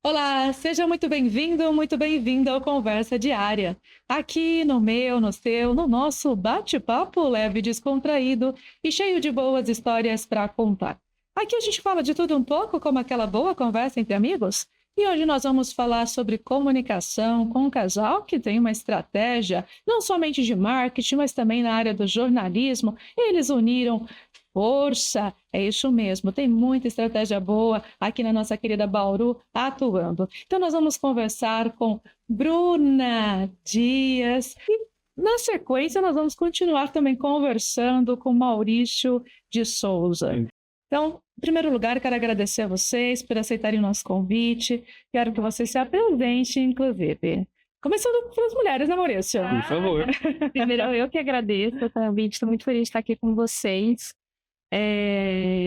Olá, seja muito bem-vindo, muito bem-vinda ao Conversa Diária. Aqui no meu, no seu, no nosso bate-papo leve, descontraído e cheio de boas histórias para contar. Aqui a gente fala de tudo um pouco, como aquela boa conversa entre amigos. E hoje nós vamos falar sobre comunicação com um casal que tem uma estratégia, não somente de marketing, mas também na área do jornalismo. Eles uniram força, é isso mesmo, tem muita estratégia boa aqui na nossa querida Bauru atuando. Então nós vamos conversar com Bruna Dias e na sequência nós vamos continuar também conversando com Maurício de Souza. Então, em primeiro lugar, quero agradecer a vocês por aceitarem o nosso convite. Quero que vocês se apresentem, inclusive. Começando pelas mulheres, né, Maurício? Por favor. Primeiro, eu que agradeço o convite, estou muito feliz de estar aqui com vocês.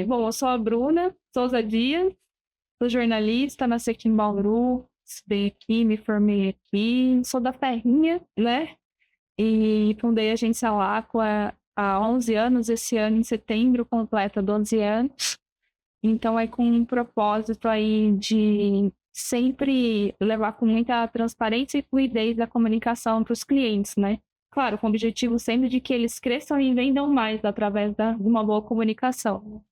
Bom, eu sou a Bruna Souza Dias, sou jornalista, nasci aqui em Bauru, estudei aqui, me formei aqui, sou da Ferrinha, né? E fundei a agência Laqua há 11 anos, esse ano em setembro completa 12 anos. Então é com um propósito aí de sempre levar com muita transparência e fluidez a comunicação para os clientes, né? Claro, com o objetivo sempre de que eles cresçam e vendam mais através de uma boa comunicação.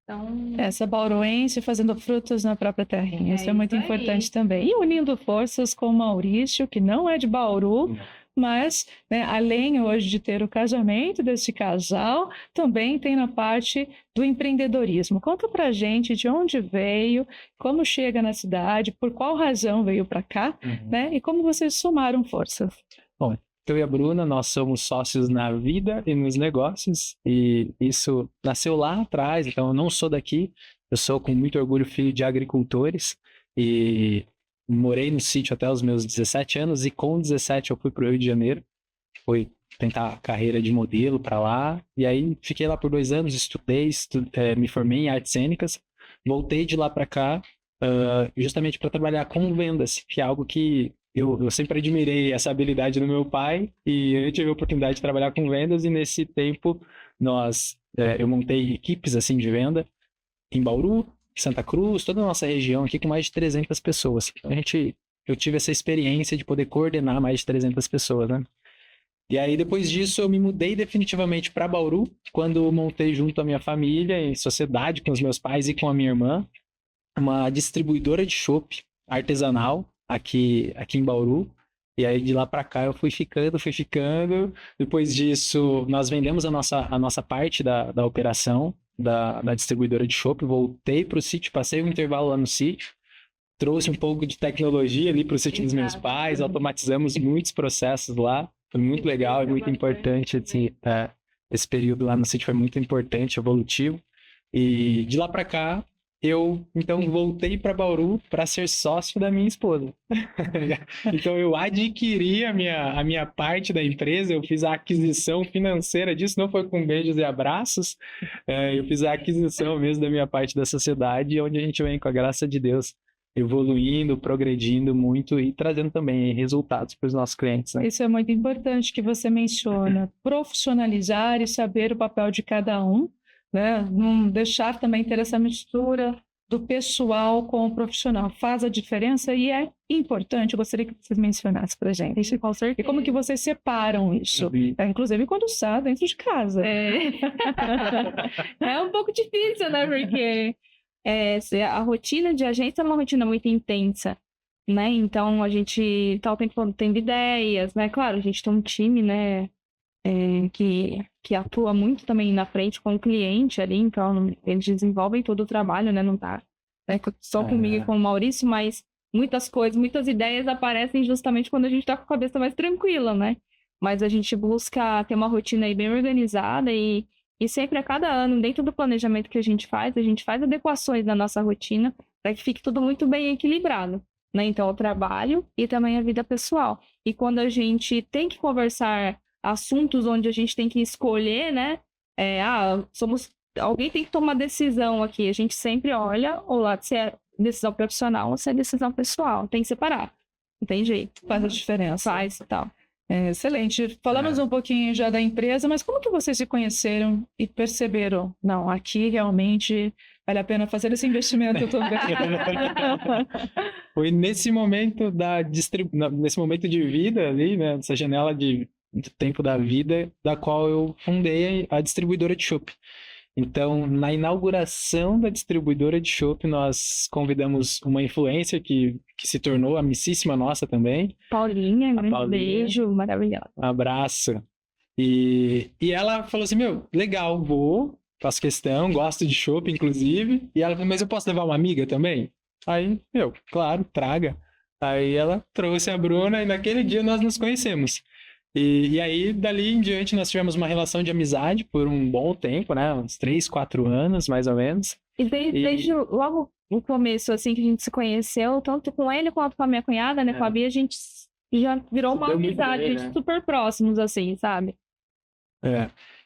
Então, essa bauruense fazendo frutos na própria terrinha, isso é muito importante também. E unindo forças com o Maurício, que não é de Bauru, mas, né, além hoje de ter o casamento desse casal, também tem na parte do empreendedorismo. Conta pra gente de onde veio, como chega na cidade, por qual razão veio para cá, né, e como vocês somaram forças. Bom, eu e a Bruna, nós somos sócios na vida e nos negócios, e isso nasceu lá atrás, então eu não sou daqui, eu sou com muito orgulho filho de agricultores, e morei no sítio até os meus 17 anos, e com 17 eu fui para o Rio de Janeiro, fui tentar a carreira de modelo para lá, e aí fiquei lá por 2 anos, me formei em artes cênicas, voltei de lá para cá, justamente para trabalhar com vendas, que é algo que eu sempre admirei essa habilidade no meu pai, e eu tive a oportunidade de trabalhar com vendas, e nesse tempo eu montei equipes assim de venda em Bauru, Santa Cruz, toda a nossa região aqui com mais de 300 pessoas. Então, eu tive essa experiência de poder coordenar mais de 300 pessoas, né? E aí, depois disso, eu me mudei definitivamente para Bauru, quando montei junto à minha família, em sociedade com os meus pais e com a minha irmã, uma distribuidora de chopp artesanal aqui em Bauru. E aí, de lá para cá, eu fui ficando. Depois disso, nós vendemos a nossa parte da operação da distribuidora de chopp, voltei para o sítio, passei um intervalo lá no sítio, trouxe um pouco de tecnologia ali para o sítio dos meus pais, automatizamos muitos processos lá, foi muito legal e muito importante, assim, esse período lá no sítio foi muito importante, evolutivo, e de lá para cá, eu, então, voltei para Bauru para ser sócio da minha esposa. Então, eu adquiri a minha parte da empresa, eu fiz a aquisição financeira disso, não foi com beijos e abraços, eu fiz a aquisição mesmo da minha parte da sociedade, onde a gente vem, com a graça de Deus, evoluindo, progredindo muito e trazendo também resultados para os nossos clientes, né? Isso é muito importante que você menciona, profissionalizar e saber o papel de cada um, né? Não deixar também ter essa mistura do pessoal com o profissional. Faz a diferença e é importante. Eu gostaria que vocês mencionassem para a gente. Isso, com certeza. E como que vocês separam isso? Inclusive quando está dentro de casa. É um pouco difícil, né? Porque a rotina de agência é uma rotina muito intensa, né? Então a gente tá o tempo todo tendo ideias, né? Claro, a gente tem um time, né? Que atua muito também na frente com o cliente ali, então eles desenvolvem todo o trabalho, né? Não tá só comigo e com o Maurício, mas muitas ideias aparecem justamente quando a gente tá com a cabeça mais tranquila, né? Mas a gente busca ter uma rotina aí bem organizada e sempre a cada ano, dentro do planejamento que a gente faz adequações na nossa rotina para que fique tudo muito bem equilibrado, né? Então, o trabalho e também a vida pessoal. E quando a gente tem que conversar assuntos onde a gente tem que escolher, né? Alguém tem que tomar decisão aqui. A gente sempre olha o lado se é decisão profissional ou se é decisão pessoal. Tem que separar. Não tem jeito. Faz a diferença. Faz e tal. Excelente. Falamos um pouquinho já da empresa, mas como que vocês se conheceram e perceberam? Não, aqui realmente Vale a pena fazer esse investimento também. Foi nesse momento nesse momento de vida ali, né? Nessa janela de tempo da vida, da qual eu fundei a distribuidora de chopp. Então, na inauguração da distribuidora de chopp, nós convidamos uma influencer que se tornou amicíssima nossa também. Paulinha, grande beijo, maravilhosa. Um abraço. E ela falou assim, meu, legal, faço questão, gosto de chopp, inclusive. E ela falou, mas eu posso levar uma amiga também? Aí, meu, claro, traga. Aí ela trouxe a Bruna e naquele dia nós nos conhecemos. E aí, dali em diante, nós tivemos uma relação de amizade por um bom tempo, né? Uns 3, 4 anos, mais ou menos. E desde logo no começo, assim, que a gente se conheceu, tanto com ele quanto com a minha cunhada, né? Com a Bia, a gente já virou uma amizade, bem, né? Super próximos, assim, sabe?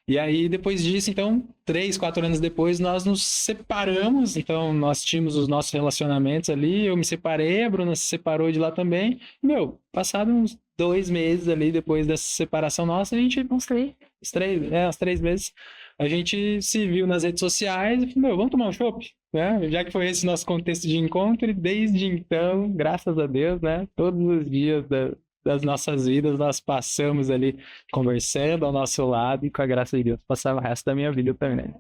E aí, depois disso, então, 3, 4 anos depois, nós nos separamos. Então, nós tínhamos os nossos relacionamentos ali. Eu me separei, a Bruna se separou de lá também. Meu, passado uns 2 meses ali, depois dessa separação nossa, a gente... Uns 3 meses. A gente se viu nas redes sociais e falou, meu, vamos tomar um chopp? Né? Já que foi esse nosso contexto de encontro, e desde então, graças a Deus, né? Todos os dias das nossas vidas, nós passamos ali conversando ao nosso lado e com a graça de Deus passava o resto da minha vida também, né?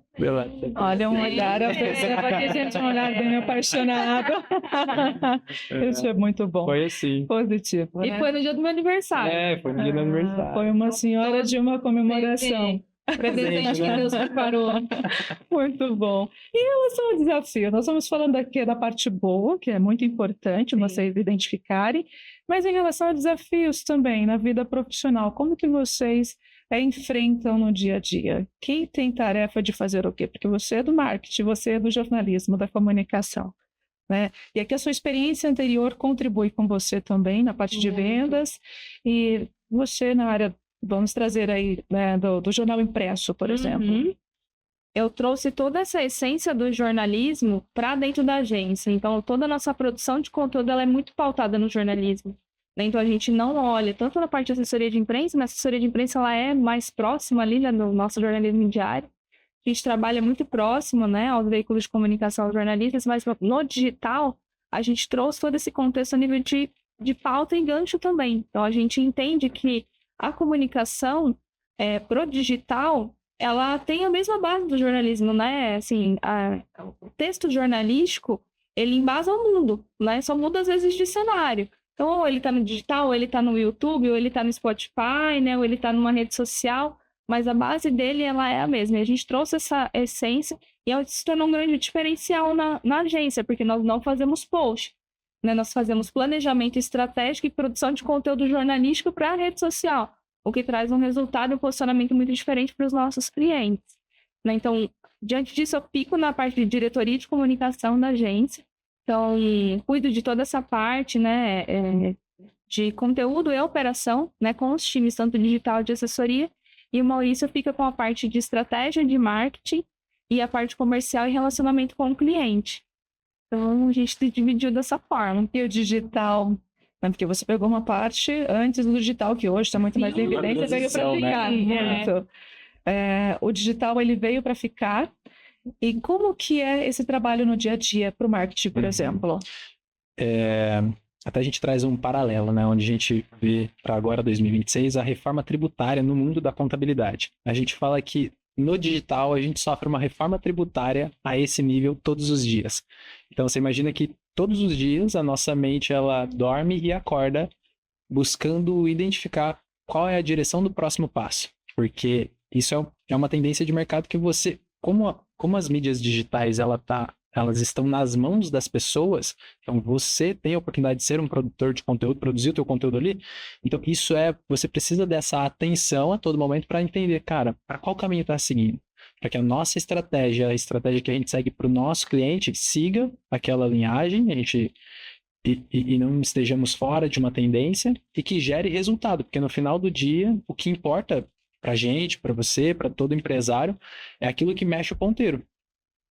Olha, um olhar, eu percebo aqui, gente, um olhar bem apaixonado. Isso é muito bom. Foi assim. Positivo, E né? foi no dia do meu aniversário. Foi no dia do aniversário. Foi uma senhora de uma comemoração. Presente que Deus preparou. Muito bom. Em relação ao desafio, nós vamos falando aqui da parte boa, que é muito importante vocês identificarem, mas em relação a desafios também na vida profissional, como que vocês enfrentam no dia a dia? Quem tem tarefa de fazer o quê? Porque você é do marketing, você é do jornalismo, da comunicação, né? E aqui a sua experiência anterior contribui com você também na parte de vendas e você na área. Vamos trazer aí, né, do jornal impresso, por exemplo. Eu trouxe toda essa essência do jornalismo para dentro da agência. Então, toda a nossa produção de conteúdo ela é muito pautada no jornalismo. Então, a gente não olha tanto na parte de assessoria de imprensa, mas a assessoria de imprensa ela é mais próxima ali, né, do nosso jornalismo diário. A gente trabalha muito próximo, né, aos veículos de comunicação, aos jornalistas, mas no digital, a gente trouxe todo esse contexto a nível de pauta e gancho também. Então, a gente entende que a comunicação pro digital, ela tem a mesma base do jornalismo, né? Assim, o texto jornalístico, ele embasa o mundo, né? Só muda às vezes de cenário. Então, ou ele tá no digital, ou ele tá no YouTube, ou ele tá no Spotify, né? Ou ele tá numa rede social, mas a base dele, ela é a mesma. E a gente trouxe essa essência e ela se tornou um grande diferencial na agência, porque nós não fazemos post. Né, nós fazemos planejamento estratégico e produção de conteúdo jornalístico para a rede social, o que traz um resultado e um posicionamento muito diferente para os nossos clientes. Né? Então, diante disso, eu pico na parte de diretoria de comunicação da agência. Então, cuido de toda essa parte, né, de conteúdo e operação, né, com os times, tanto digital de assessoria, e o Maurício fica com a parte de estratégia de marketing e a parte comercial e relacionamento com o cliente. Então, a gente se dividiu dessa forma. E o digital, né? Porque você pegou uma parte antes do digital, que hoje está muito mais em evidência, veio para ficar. Né? O digital, ele veio para ficar. E como que é esse trabalho no dia a dia para o marketing, por exemplo? Até a gente traz um paralelo, né? Onde a gente vê, para agora, 2026, a reforma tributária no mundo da contabilidade. A gente fala que no digital, a gente sofre uma reforma tributária a esse nível todos os dias. Então, você imagina que todos os dias a nossa mente ela dorme e acorda buscando identificar qual é a direção do próximo passo. Porque isso é uma tendência de mercado que você... Como as mídias digitais elas estão nas mãos das pessoas, então você tem a oportunidade de ser um produtor de conteúdo, produzir o teu conteúdo ali, então você precisa dessa atenção a todo momento para entender, cara, para qual caminho está seguindo, para que a nossa estratégia, a estratégia que a gente segue para o nosso cliente, siga aquela linhagem, e não estejamos fora de uma tendência e que gere resultado, porque no final do dia, o que importa para a gente, para você, para todo empresário, é aquilo que mexe o ponteiro.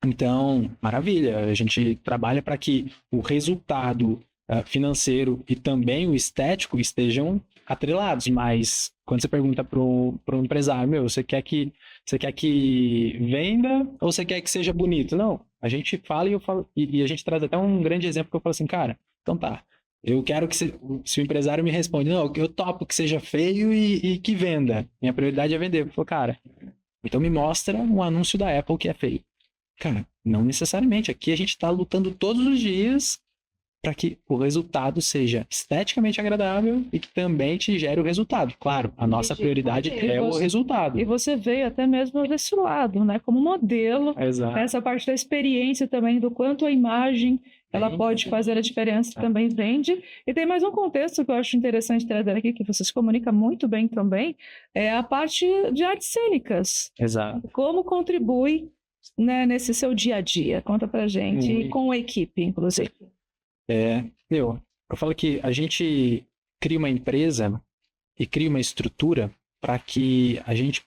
Então, maravilha, a gente trabalha para que o resultado financeiro e também o estético estejam atrelados, mas quando você pergunta para o empresário, você quer que venda ou você quer que seja bonito? Não, A gente fala e eu falo, e a gente traz até um grande exemplo que eu falo assim, cara, então tá, eu quero que se o empresário me responde, não, eu topo que seja feio e que venda. Minha prioridade é vender. Eu falo, cara, então me mostra um anúncio da Apple que é feio. Cara, não necessariamente. Aqui a gente tá lutando todos os dias para que o resultado seja esteticamente agradável e que também te gere o resultado. Claro, a nossa prioridade é o resultado. E você veio até mesmo desse lado, né? Como modelo, Exato. essa parte da experiência também, do quanto a imagem ela pode fazer a diferença, também vende. E tem mais um contexto que eu acho interessante trazer aqui, que você se comunica muito bem também, é a parte de artes cênicas. Exato. Como contribui, né, nesse seu dia a dia? Conta pra gente, e com a equipe, inclusive. Eu falo que a gente cria uma empresa e cria uma estrutura para que a gente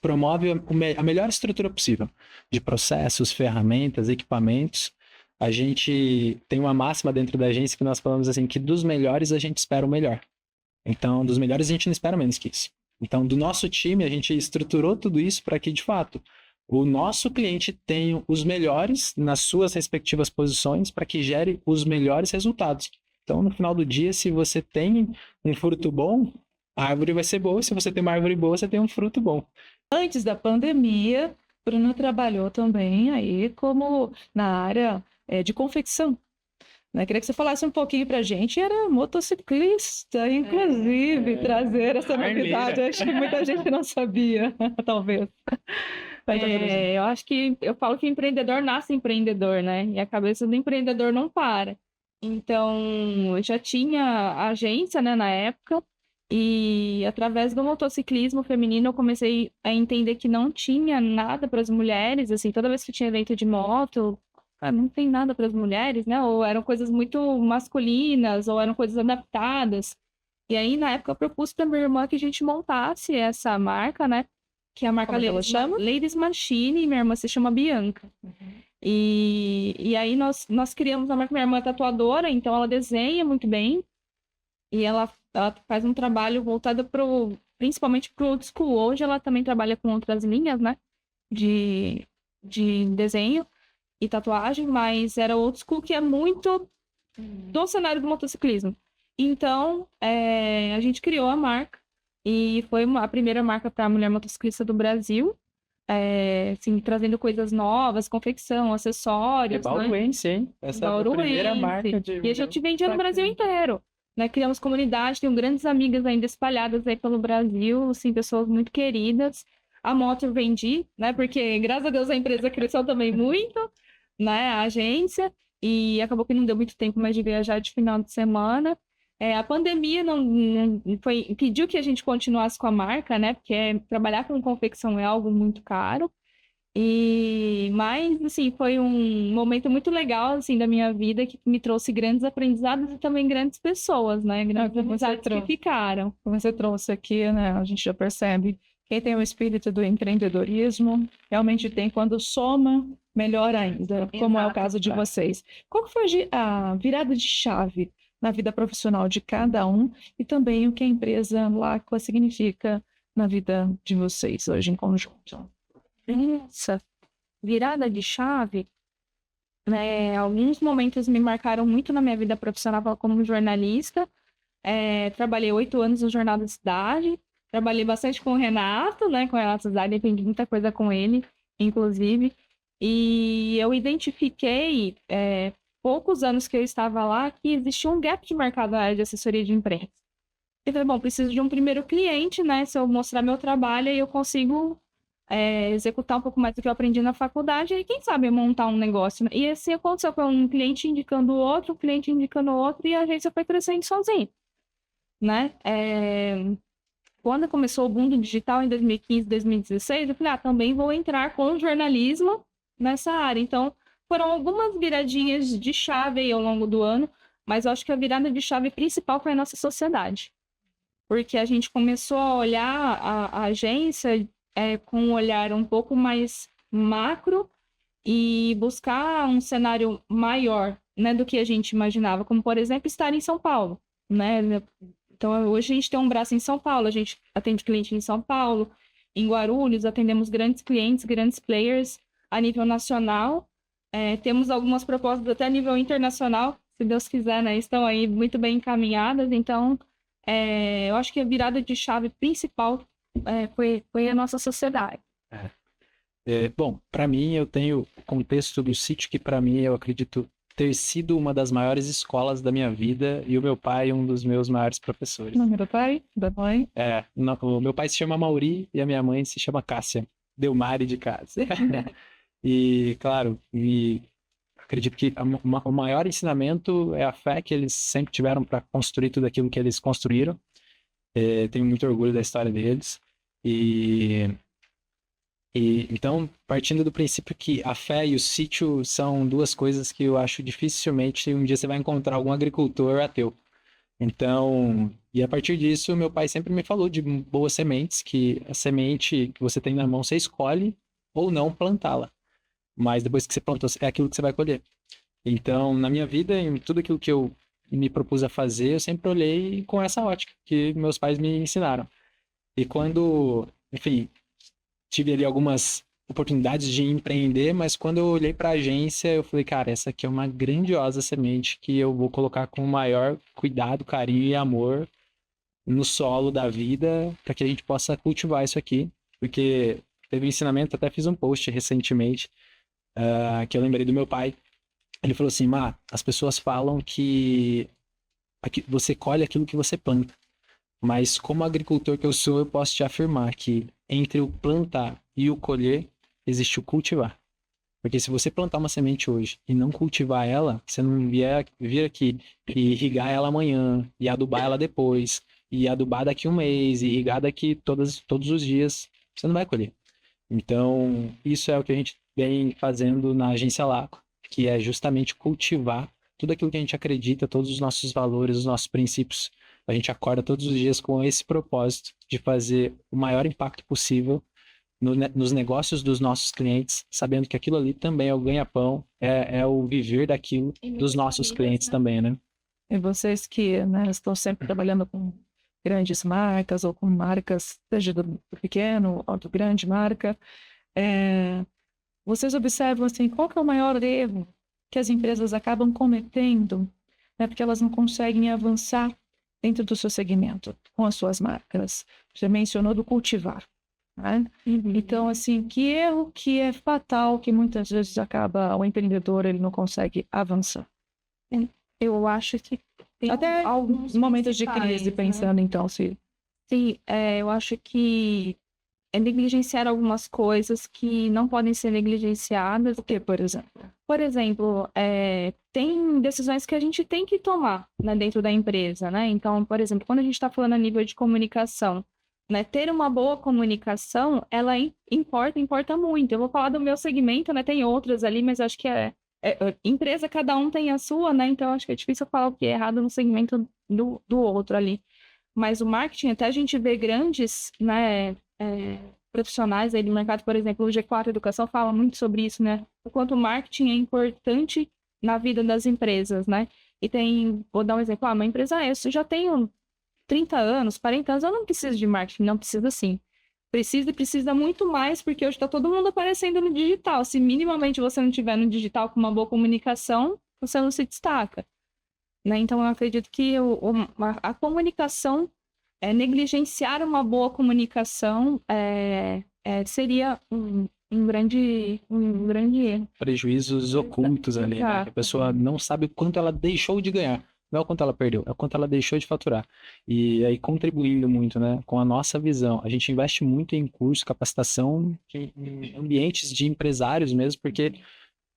promove a melhor estrutura possível de processos, ferramentas, equipamentos. A gente tem uma máxima dentro da agência que nós falamos assim, que dos melhores a gente espera o melhor. Então, dos melhores a gente não espera menos que isso. Então, do nosso time, a gente estruturou tudo isso para que, de fato, o nosso cliente tenha os melhores nas suas respectivas posições para que gere os melhores resultados. Então, no final do dia, se você tem um fruto bom, a árvore vai ser boa. Se você tem uma árvore boa, você tem um fruto bom. Antes da pandemia, Bruno trabalhou também aí como na área de confecção. Né? Queria que você falasse um pouquinho pra gente. Era motociclista, inclusive, trazer essa novidade. Acho que muita gente não sabia, talvez. Eu acho que eu falo que o empreendedor nasce empreendedor, né? E a cabeça do empreendedor não para. Então, eu já tinha agência, né, na época, e através do motociclismo feminino eu comecei a entender que não tinha nada para as mulheres, assim, toda vez que tinha evento de moto, não tem nada para as mulheres, né? Ou eram coisas muito masculinas, ou eram coisas adaptadas. E aí, na época, eu propus para minha irmã que a gente montasse essa marca, né? Que é a marca Ladies Machine, e minha irmã se chama Bianca. E aí nós criamos a marca. Minha irmã é tatuadora, então ela desenha muito bem. E ela faz um trabalho voltado principalmente para o old school. Hoje ela também trabalha com outras linhas, né? De desenho e tatuagem, mas era old school, que é muito do cenário do motociclismo. Então, a gente criou a marca e foi a primeira marca para a mulher motociclista do Brasil, assim, trazendo coisas novas, confecção, acessórios. Bauruense, hein? Essa é a primeira marca de... E a gente vendia no Brasil inteiro. Né? Criamos comunidade, tenho grandes amigas ainda espalhadas aí pelo Brasil, assim, pessoas muito queridas. A moto eu vendi, né? Porque, graças a Deus, a empresa cresceu também muito, né? A agência, e acabou que não deu muito tempo mais de viajar de final de semana. A pandemia não impediu que a gente continuasse com a marca, né? Porque trabalhar com confecção é algo muito caro. Mas, assim, foi um momento muito legal, assim, da minha vida, que me trouxe grandes aprendizados e também grandes pessoas, né? Grandes aprendizados que ficaram. Como você trouxe aqui, né? A gente já percebe. Quem tem o espírito do empreendedorismo, realmente tem, quando soma, melhor ainda, como é o caso de vocês. Qual que foi a virada de chave na vida profissional de cada um e também o que a empresa Laqua significa na vida de vocês hoje em conjunto? Essa virada de chave, né? Alguns momentos me marcaram muito na minha vida profissional como jornalista. Trabalhei 8 anos no Jornal da Cidade. Trabalhei bastante com o Renato, né? Com o Renato Cidade, aprendi muita coisa com ele, inclusive. E eu identifiquei, poucos anos que eu estava lá, que existia um gap de mercado na área de assessoria de imprensa. Eu falei, bom, preciso de um primeiro cliente, né? Se eu mostrar meu trabalho, aí eu consigo executar um pouco mais do que eu aprendi na faculdade, e quem sabe montar um negócio. E assim aconteceu, com um cliente indicando o outro, um cliente indicando o outro, e a agência foi crescendo sozinha, né? Quando começou o boom do digital em 2015, 2016, eu falei, também vou entrar com jornalismo nessa área. Então, foram algumas viradinhas de chave aí ao longo do ano, mas eu acho que a virada de chave principal foi a nossa sociedade. Porque a gente começou a olhar a agência com um olhar um pouco mais macro e buscar um cenário maior, né, do que a gente imaginava, como, por exemplo, estar em São Paulo, né? Então, hoje a gente tem um braço em São Paulo, a gente atende cliente em São Paulo, em Guarulhos, atendemos grandes clientes, grandes players a nível nacional. Temos algumas propostas até a nível internacional, se Deus quiser, né? Estão aí muito bem encaminhadas. Então, eu acho que a virada de chave principal foi a nossa sociedade. Bom, para mim, eu tenho o contexto do sítio que, para mim, eu acredito ter sido uma das maiores escolas da minha vida e o meu pai um dos meus maiores professores. O nome do pai? Da mãe? O meu pai se chama Mauri e a minha mãe se chama Cássia. Delmari de Cássia. E, claro, acredito que o maior ensinamento é a fé que eles sempre tiveram para construir tudo aquilo que eles construíram. Tenho muito orgulho da história deles. Então, partindo do princípio que a fé e o sítio são duas coisas que eu acho dificilmente um dia você vai encontrar algum agricultor ateu. Então, e a partir disso, meu pai sempre me falou de boas sementes, que a semente que você tem na mão, você escolhe ou não plantá-la. Mas depois que você plantou, é aquilo que você vai colher. Então, na minha vida, em tudo aquilo que eu me propus a fazer, eu sempre olhei com essa ótica que meus pais me ensinaram. E quando, enfim, tive ali algumas oportunidades de empreender, mas quando eu olhei para a agência, eu falei, cara, essa aqui é uma grandiosa semente que eu vou colocar com o maior cuidado, carinho e amor no solo da vida para que a gente possa cultivar isso aqui. Porque teve um ensinamento, até fiz um post recentemente, que eu lembrei do meu pai. Ele falou assim, as pessoas falam que você colhe aquilo que você planta. Mas como agricultor que eu sou, eu posso te afirmar que entre o plantar e o colher, existe o cultivar. Porque se você plantar uma semente hoje e não cultivar ela, você não vir aqui e irrigar ela amanhã, e adubar ela depois, e adubar daqui um mês, e irrigar daqui todos os dias, você não vai colher. Então, isso é o que a gente vem fazendo na Agência Laco, que é justamente cultivar tudo aquilo que a gente acredita, todos os nossos valores, os nossos princípios. A gente acorda todos os dias com esse propósito de fazer o maior impacto possível nos negócios dos nossos clientes, sabendo que aquilo ali também é o ganha-pão, é o viver daquilo dos nossos clientes também, né? E vocês que, né, estão sempre trabalhando com grandes marcas ou com marcas, seja do pequeno ou do grande marca, vocês observam assim, qual que é o maior erro que as empresas acabam cometendo, né, porque elas não conseguem avançar dentro do seu segmento, com as suas marcas. Você mencionou do cultivar, né? Então, assim, que erro que é fatal, que muitas vezes acaba o empreendedor, ele não consegue avançar. Eu acho que tem Até alguns momentos de principais, crise, né? pensando então, se... Sim, eu acho que negligenciar algumas coisas que não podem ser negligenciadas. O que, por exemplo? Por exemplo, tem decisões que a gente tem que tomar, né, dentro da empresa, né? Então, por exemplo, quando a gente está falando a nível de comunicação, né, ter uma boa comunicação, ela importa muito. Eu vou falar do meu segmento, né? Tem outras ali, mas acho que empresa, cada um tem a sua, né? Então, acho que é difícil falar o que é errado no segmento do outro ali. Mas o marketing, até a gente vê grandes, né, profissionais aí do mercado, por exemplo, o G4 Educação fala muito sobre isso, né? O quanto o marketing é importante na vida das empresas, né? E vou dar um exemplo, uma empresa eu já tenho 30 anos, 40 anos, eu não preciso de marketing, não precisa sim. Precisa muito mais, porque hoje está todo mundo aparecendo no digital. Se minimamente você não tiver no digital com uma boa comunicação, você não se destaca. Né? Então, eu acredito que a comunicação, negligenciar uma boa comunicação seria um grande erro. Prejuízos ocultos ali, né? A pessoa não sabe o quanto ela deixou de ganhar. Não é o quanto ela perdeu, é o quanto ela deixou de faturar. E aí, contribuindo muito, né, com a nossa visão. A gente investe muito em curso, capacitação, em ambientes de empresários mesmo, porque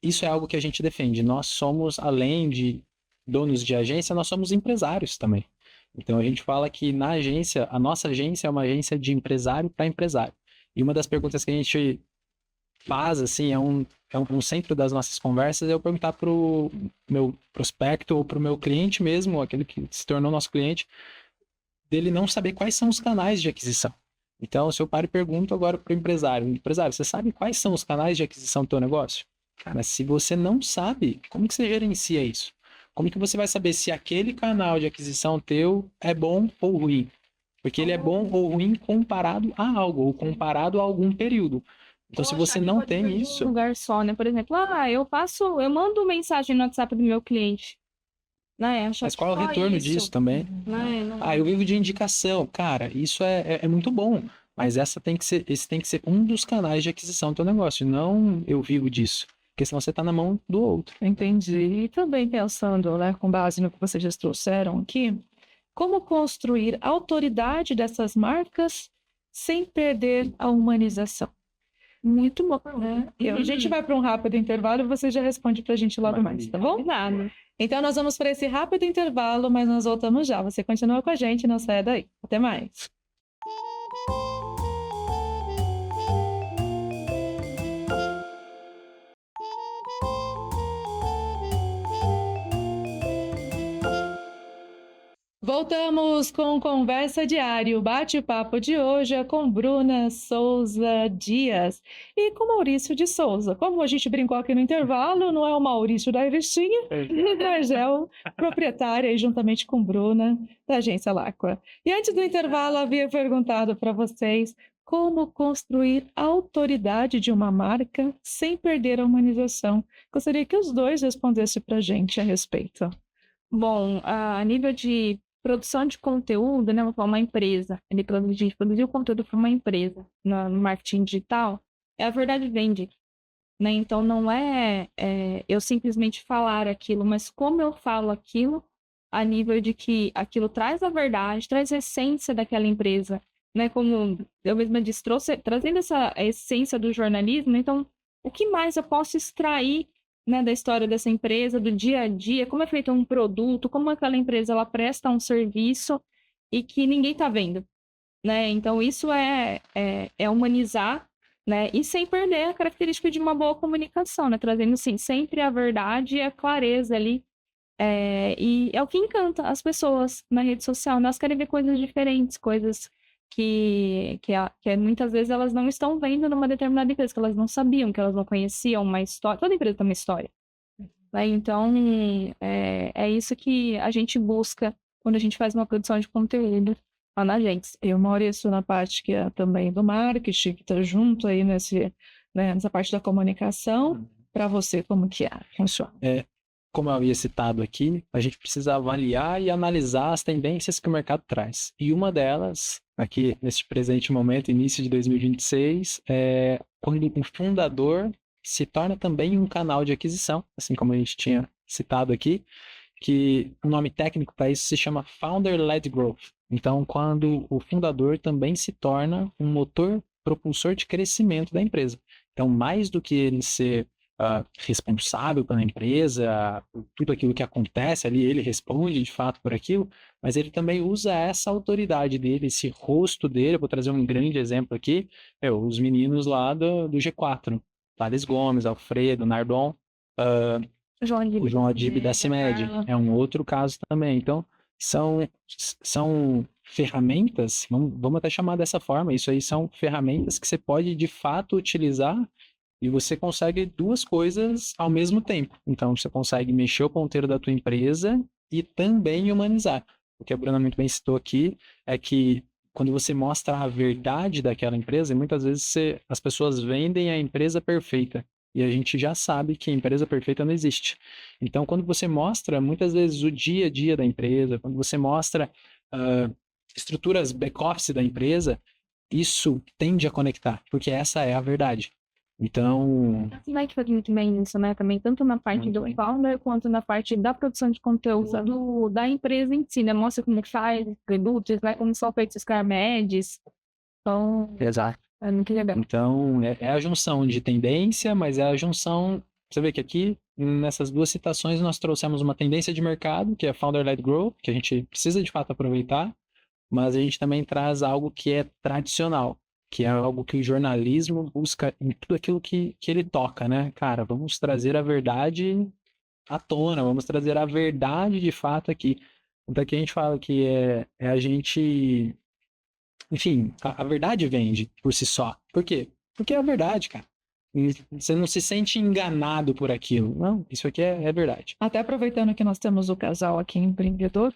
isso é algo que a gente defende. Nós somos, além de donos de agência, nós somos empresários também. Então a gente fala que na agência, a nossa agência é uma agência de empresário para empresário. E uma das perguntas que a gente faz, assim, é um centro das nossas conversas, é eu perguntar para o meu prospecto ou para o meu cliente mesmo, aquele que se tornou nosso cliente, dele não saber quais são os canais de aquisição. Então, se eu paro e pergunto agora para o empresário, você sabe quais são os canais de aquisição do teu negócio? Cara, se você não sabe, como que você gerencia isso? Como que você vai saber se aquele canal de aquisição teu é bom ou ruim? Porque ele é bom ou ruim comparado a algo, ou comparado a algum período. Então, se Ou achar você que não pode tem vir de um isso, lugar só, né? Por exemplo, eu mando mensagem no WhatsApp do meu cliente, né? Achar mas que qual é o só retorno isso, disso também? né? Eu vivo de indicação. Cara, isso é muito bom. Mas esse tem que ser um dos canais de aquisição do teu negócio, não eu vivo disso. Porque senão você tá na mão do outro. Entendi. E também pensando, né, com base no que vocês já trouxeram aqui, como construir a autoridade dessas marcas sem perder a humanização, Muito bom. né? E a gente vai para um rápido intervalo e você já responde para a gente logo mais, tá bom? Nada. Então nós vamos para esse rápido intervalo, mas nós voltamos já. Você continua com a gente, não saia daí. Até mais. Voltamos com Conversa Diária. O bate-papo de hoje é com Bruna Souza Dias e com Maurício de Souza. Como a gente brincou aqui no intervalo, não é o Maurício da revistinha, mas é o proprietário, aí, juntamente com Bruna, da agência Lacqua. E antes do intervalo, havia perguntado para vocês como construir a autoridade de uma marca sem perder a humanização. Gostaria que os dois respondessem para a gente a respeito. Bom, a nível de produção de conteúdo, né? Vou falar uma empresa. A gente produziu conteúdo para uma empresa no marketing digital. A verdade vende, né? Então não é eu simplesmente falar aquilo, mas como eu falo aquilo a nível de que aquilo traz a verdade, traz a essência daquela empresa, né? Como eu mesma disse, trazendo essa essência do jornalismo. Então, o que mais eu posso extrair, né, da história dessa empresa, do dia a dia, como é feito um produto, como aquela empresa ela presta um serviço e que ninguém está vendo, né? Então isso é humanizar, né? E sem perder a característica de uma boa comunicação, né? Trazendo sim sempre a verdade e a clareza ali. E é o que encanta as pessoas na rede social. Elas querem ver coisas diferentes, coisas que muitas vezes elas não estão vendo numa determinada empresa, que elas não sabiam, que elas não conheciam uma história. Toda empresa tem uma história, né? Então, é isso que a gente busca quando a gente faz uma produção de conteúdo lá na agência. E o Maurício na parte que é também do marketing, que está junto aí nessa parte da comunicação. Para você, como que funciona? Como eu havia citado aqui, a gente precisa avaliar e analisar as tendências que o mercado traz. E uma delas, aqui neste presente momento, início de 2026, é quando o fundador se torna também um canal de aquisição, assim como a gente tinha citado aqui, que o nome técnico para isso se chama Founder-Led Growth. Então, quando o fundador também se torna um motor propulsor de crescimento da empresa. Então, mais do que ele ser responsável pela empresa, por tudo aquilo que acontece ali, ele responde de fato por aquilo, mas ele também usa essa autoridade dele, esse rosto dele. Eu vou trazer um grande exemplo aqui, os meninos lá do G4, Thales Gomes, Alfredo, Nardon, o João Adib da CIMED, é um outro caso também. Então, são ferramentas, vamos até chamar dessa forma, isso aí são ferramentas que você pode de fato utilizar e você consegue duas coisas ao mesmo tempo. Então, você consegue mexer o ponteiro da tua empresa e também humanizar. O que a Bruna muito bem citou aqui é que quando você mostra a verdade daquela empresa, e muitas vezes as pessoas vendem a empresa perfeita. E a gente já sabe que a empresa perfeita não existe. Então, quando você mostra, muitas vezes, o dia a dia da empresa, quando você mostra estruturas back-office da empresa, isso tende a conectar, porque essa é a verdade. Então... A CIMED faz muito bem isso, né? Também, tanto na parte do founder, quanto na parte da produção de conteúdo da empresa em si, né? Mostra como faz, produtos, né? Como são feitos os CARMEDs. Então... Exato. É muito legal. Então, é a junção de tendência, mas é a junção... Você vê que aqui, nessas duas citações, nós trouxemos uma tendência de mercado, que é Founder-Led Growth, que a gente precisa de fato aproveitar, mas a gente também traz algo que é tradicional, que é algo que o jornalismo busca em tudo aquilo que ele toca, né? Cara, vamos trazer a verdade à tona, vamos trazer a verdade de fato aqui. Então aqui a gente fala que é a gente... Enfim, a verdade vende por si só. Por quê? Porque é a verdade, cara. E você não se sente enganado por aquilo. Não, isso aqui é verdade. Até aproveitando que nós temos o casal aqui empreendedor,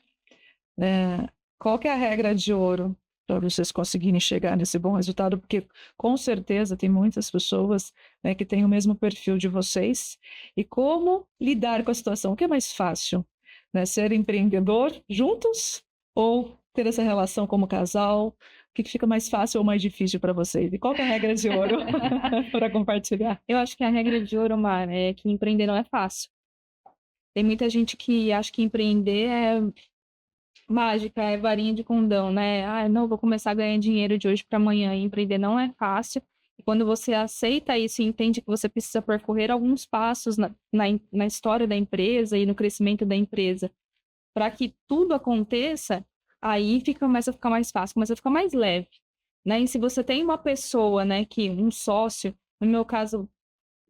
qual que é a regra de ouro para vocês conseguirem chegar nesse bom resultado, porque com certeza tem muitas pessoas, né, que têm o mesmo perfil de vocês. E como lidar com a situação? O que é mais fácil, né, ser empreendedor juntos ou ter essa relação como casal? O que fica mais fácil ou mais difícil para vocês? E qual que é a regra de ouro para compartilhar? Eu acho que a regra de ouro, Mar, é que empreender não é fácil. Tem muita gente que acha que empreender é mágica, é varinha de condão, né? Ah, não, vou começar a ganhar dinheiro de hoje para amanhã. E empreender não é fácil. E quando você aceita isso e entende que você precisa percorrer alguns passos na história da empresa e no crescimento da empresa para que tudo aconteça, aí começa a ficar mais fácil, começa a ficar mais leve, né? E se você tem uma pessoa, né, que um sócio, no meu caso,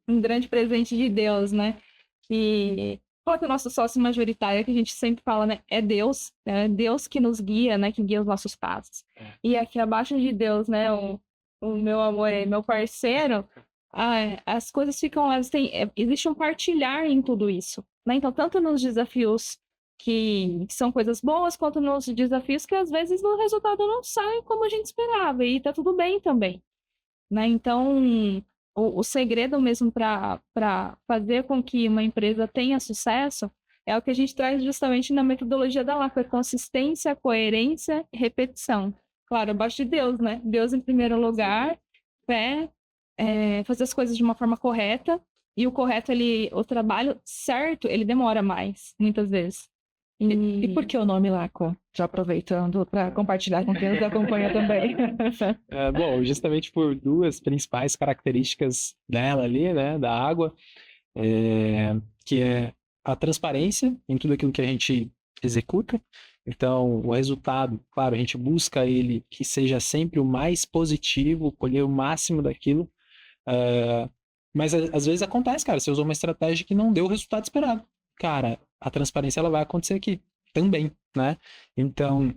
um grande presente de Deus, né? Que qual que é o nosso sócio majoritário, que a gente sempre fala, né? É Deus, né? Deus que nos guia, né? Que guia os nossos passos. E aqui abaixo de Deus, né? O meu amor, meu parceiro, as coisas ficam leves. Existe um partilhar em tudo isso, né? Então, tanto nos desafios que são coisas boas, quanto nos desafios que às vezes o resultado não sai como a gente esperava, e tá tudo bem também, né? Então, o segredo mesmo para fazer com que uma empresa tenha sucesso é o que a gente traz justamente na metodologia da LACO, é consistência, coerência e repetição. Claro, abaixo de Deus, né? Deus em primeiro lugar, fé, fazer as coisas de uma forma correta, e o correto, o trabalho certo, ele demora mais, muitas vezes. E por que o nome Laco? Já aproveitando para compartilhar com quem nos acompanha também. Bom, justamente por duas principais características dela ali, né, da água, que é a transparência em tudo aquilo que a gente executa. Então, o resultado, claro, a gente busca ele que seja sempre o mais positivo, colher o máximo daquilo, mas às vezes acontece, cara, você usou uma estratégia que não deu o resultado esperado. Cara, a transparência ela vai acontecer aqui também, né? Então,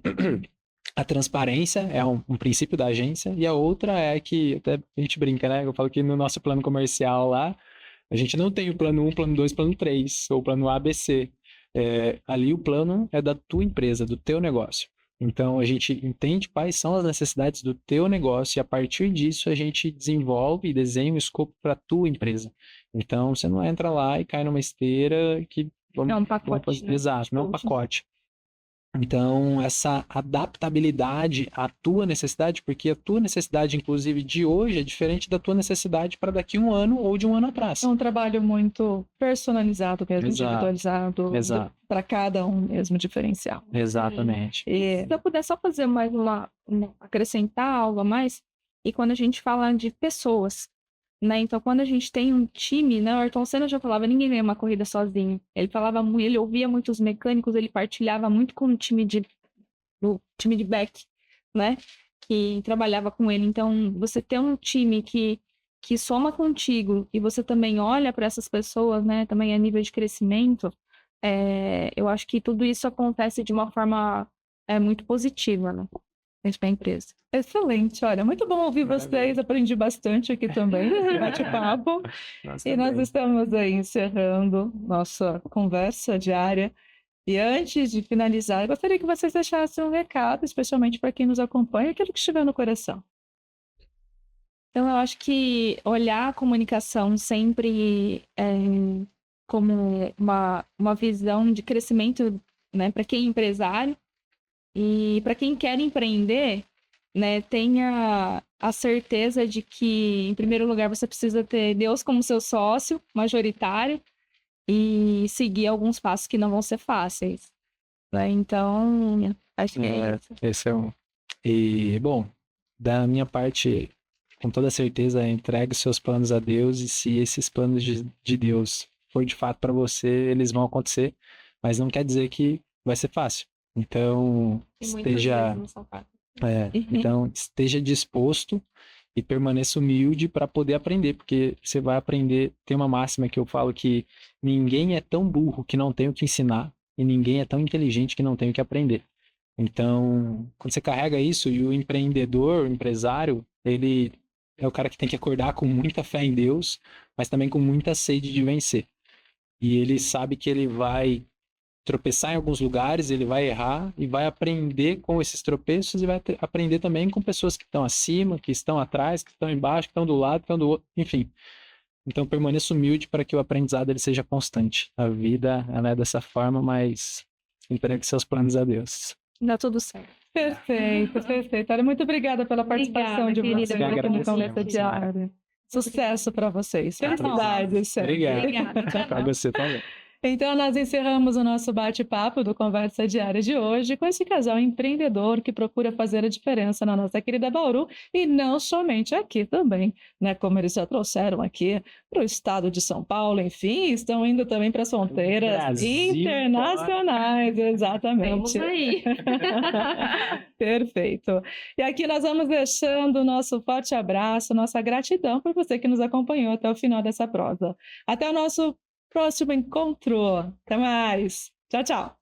a transparência é um princípio da agência, e a outra é que, até a gente brinca, né? Eu falo que no nosso plano comercial lá, a gente não tem o plano 1, plano 2, plano 3, ou plano ABC. Ali o plano é da tua empresa, do teu negócio. Então, a gente entende quais são as necessidades do teu negócio e, a partir disso, a gente desenvolve e desenha um escopo para a tua empresa. Então, você não entra lá e cai numa esteira que... É um pacote, né? Exato, não é um pacote. Então, essa adaptabilidade à tua necessidade, porque a tua necessidade, inclusive, de hoje é diferente da tua necessidade para daqui a um ano ou de um ano atrás. É um trabalho muito personalizado mesmo, individualizado, para cada um mesmo diferencial. Exatamente. E se eu puder só fazer mais acrescentar algo a mais, e quando a gente fala de pessoas, né? Então, quando a gente tem um time, né? O Ayrton Senna já falava, ninguém ganha uma corrida sozinho. Ele ouvia muitos mecânicos, ele partilhava muito com o time de back, né? Que trabalhava com ele. Então, você ter um time que soma contigo e você também olha para essas pessoas, né? Também a nível de crescimento, eu acho que tudo isso acontece de uma forma muito positiva, né? Para a empresa. Excelente, olha, muito bom ouvir vocês, aprendi bastante aqui também nesse bate-papo. E nós estamos aí encerrando nossa conversa diária. E antes de finalizar, eu gostaria que vocês deixassem um recado, especialmente para quem nos acompanha, aquilo que estiver no coração. Então, eu acho que olhar a comunicação sempre como uma visão de crescimento, né, para quem é empresário. E para quem quer empreender, né, tenha a certeza de que, em primeiro lugar, você precisa ter Deus como seu sócio majoritário e seguir alguns passos que não vão ser fáceis, né? Então, acho que é isso. Esse é um... E, bom, da minha parte, com toda certeza, entregue os seus planos a Deus, e se esses planos de Deus for de fato para você, eles vão acontecer, mas não quer dizer que vai ser fácil. Então, esteja disposto e permaneça humilde para poder aprender, porque você vai aprender. Tem uma máxima que eu falo que ninguém é tão burro que não tem o que ensinar, e ninguém é tão inteligente que não tem o que aprender. Então, quando você carrega isso, e o empreendedor, o empresário, ele é o cara que tem que acordar com muita fé em Deus, mas também com muita sede de vencer. E ele sabe que ele vai tropeçar em alguns lugares, ele vai errar e vai aprender com esses tropeços e vai aprender também com pessoas que estão acima, que estão atrás, que estão embaixo, que estão do lado, que estão do outro, enfim. Então, permaneça humilde para que o aprendizado ele seja constante. A vida, ela é dessa forma, mas entregue seus planos a Deus. Dá tudo certo. Perfeito, perfeito. Olha, muito obrigada pela participação Obrigada, de querida, vocês pela aqui no participação. Conversa Diária. Sucesso para vocês. Felicidades. sempre. Obrigado. Obrigada. Para você também. Então, nós encerramos o nosso bate-papo do Conversa Diária de hoje com esse casal empreendedor que procura fazer a diferença na nossa querida Bauru e não somente aqui também, né? Como eles já trouxeram aqui para o estado de São Paulo, enfim, estão indo também para as fronteiras Brasil internacionais, exatamente. Vamos aí. Perfeito. E aqui nós vamos deixando o nosso forte abraço, nossa gratidão por você que nos acompanhou até o final dessa prosa. Até o nosso próximo encontro. Até mais. Tchau, tchau.